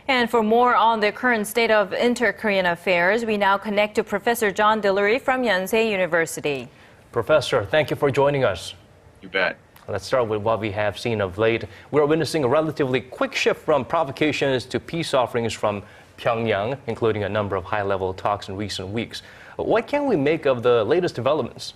And for more on the current state of inter-Korean affairs, we now connect to Professor John Delury from Yonsei University. Professor, thank you for joining us. You bet. Let's start with what we have seen of late. We're witnessing a relatively quick shift from provocations to peace offerings from Pyongyang, including a number of high-level talks in recent weeks. What can we make of the latest developments?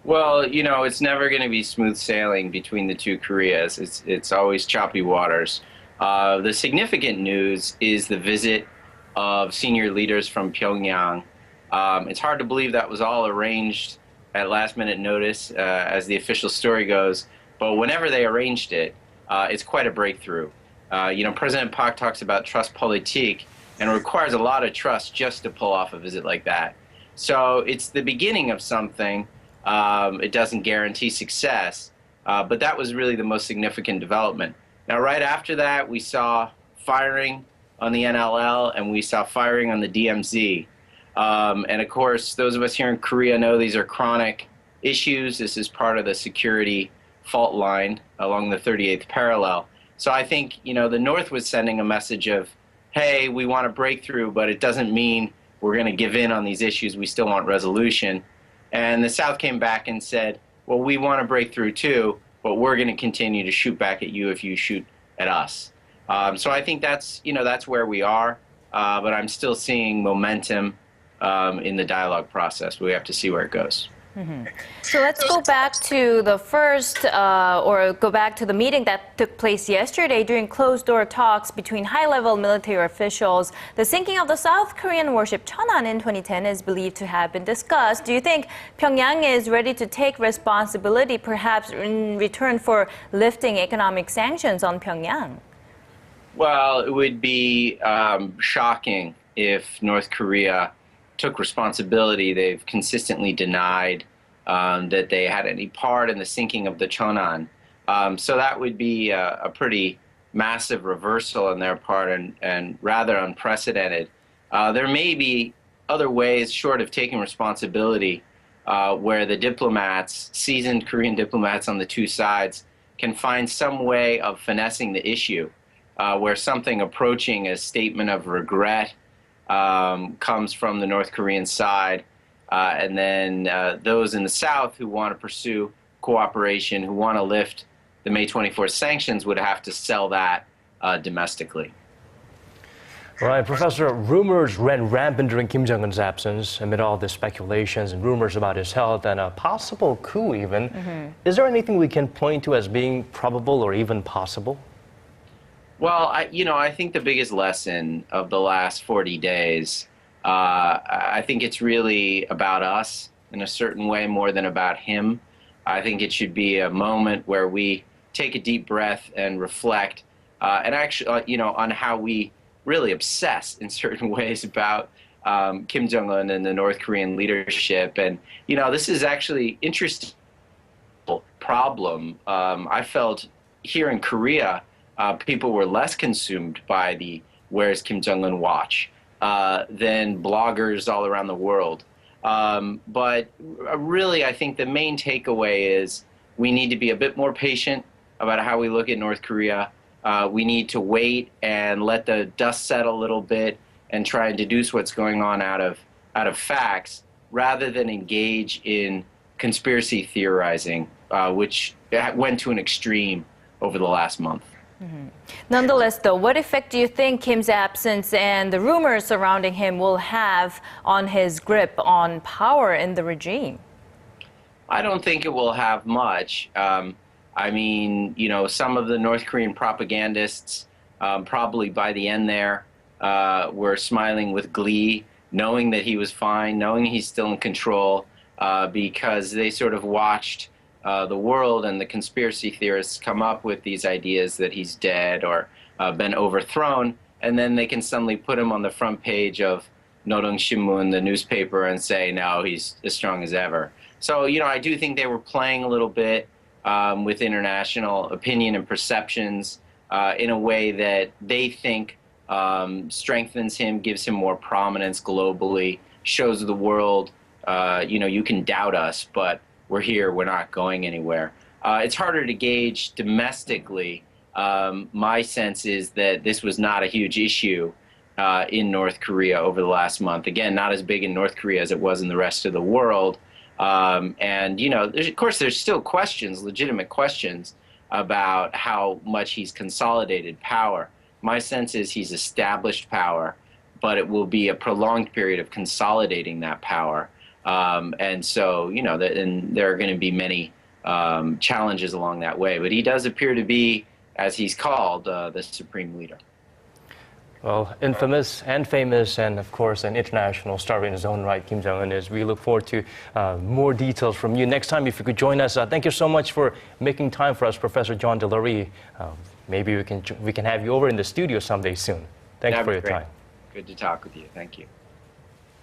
Well, it's never going to be smooth sailing between the two Koreas. It's always choppy waters. The significant news is the visit of senior leaders from Pyongyang. It's hard to believe that was all arranged at last-minute notice, as the official story goes. But whenever they arranged it, it's quite a breakthrough. President Park talks about trust politique, and it requires a lot of trust just to pull off a visit like that. So it's the beginning of something. It doesn't guarantee success, but that was really the most significant development. Now, right after that, we saw firing on the NLL, and we saw firing on the DMZ. And of course, those of us here in Korea know these are chronic issues. This is part of the security fault line along the 38th parallel. So I think, the North was sending a message of, hey, we want a breakthrough, but it doesn't mean we're going to give in on these issues. We still want resolution. And the South came back and said, well, we want a breakthrough too, but we're going to continue to shoot back at you if you shoot at us. So I think that's where we are, but I'm still seeing momentum in the dialogue process. We have to see where it goes. So let's go back to the meeting that took place yesterday during closed-door talks between high-level military officials. The sinking of the South Korean warship Cheonan in 2010 is believed to have been discussed. Do you think Pyongyang is ready to take responsibility, perhaps in return for lifting economic sanctions on Pyongyang? Well, it would be shocking if North Korea took responsibility. They've consistently denied that they had any part in the sinking of the Cheonan. So that would be a pretty massive reversal on their part and rather unprecedented. There may be other ways short of taking responsibility where the diplomats, seasoned Korean diplomats on the two sides, can find some way of finessing the issue where something approaching a statement of regret comes from the North Korean side, and then those in the South who want to pursue cooperation, who want to lift the May 24th sanctions, would have to sell that domestically. All right, Professor, rumors ran rampant during Kim Jong-un's absence amid all the speculations and rumors about his health and a possible coup even. Is there anything we can point to as being probable or even possible? Well, I think the biggest lesson of the last 40 days, I think it's really about us in a certain way more than about him. I think it should be a moment where we take a deep breath and reflect, and actually, on how we really obsess in certain ways about Kim Jong-un and the North Korean leadership. And, this is actually interesting problem. I felt here in Korea, people were less consumed by the "Where's Kim Jong-un" watch than bloggers all around the world. But really, I think the main takeaway is we need to be a bit more patient about how we look at North Korea. We need to wait and let the dust settle a little bit and try and deduce what's going on out of facts, rather than engage in conspiracy theorizing, which went to an extreme over the last month. Nonetheless, though, what effect do you think Kim's absence and the rumors surrounding him will have on his grip on power in the regime? I don't think it will have much. Some of the North Korean propagandists, probably by the end there, were smiling with glee, knowing that he was fine, knowing he's still in control, because they sort of watched the world and the conspiracy theorists come up with these ideas that he's dead or been overthrown, and then they can suddenly put him on the front page of Norong Shinmun, the newspaper, and say, no, he's as strong as ever. So, I do think they were playing a little bit with international opinion and perceptions in a way that they think strengthens him, gives him more prominence globally, shows the world, you can doubt us, but we're here, we're not going anywhere. It's harder to gauge domestically my sense is that this was not a huge issue in North Korea over the last month. Again, not as big in North Korea as it was in the rest of the world. And, you know, of course, there's still questions, legitimate questions, about how much he's consolidated power. My sense is he's established power, but it will be a prolonged period of consolidating that power. And so, you know, and there are going to be many challenges along that way. But he does appear to be, as he's called, the supreme leader. Well, infamous and famous, and of course, an international star in his own right, Kim Jong-un is. We look forward to more details from you. Next time, if you could join us, thank you so much for making time for us, Professor John Delury. Maybe we can have you over in the studio someday soon. Thanks for your time. Good to talk with you. Thank you.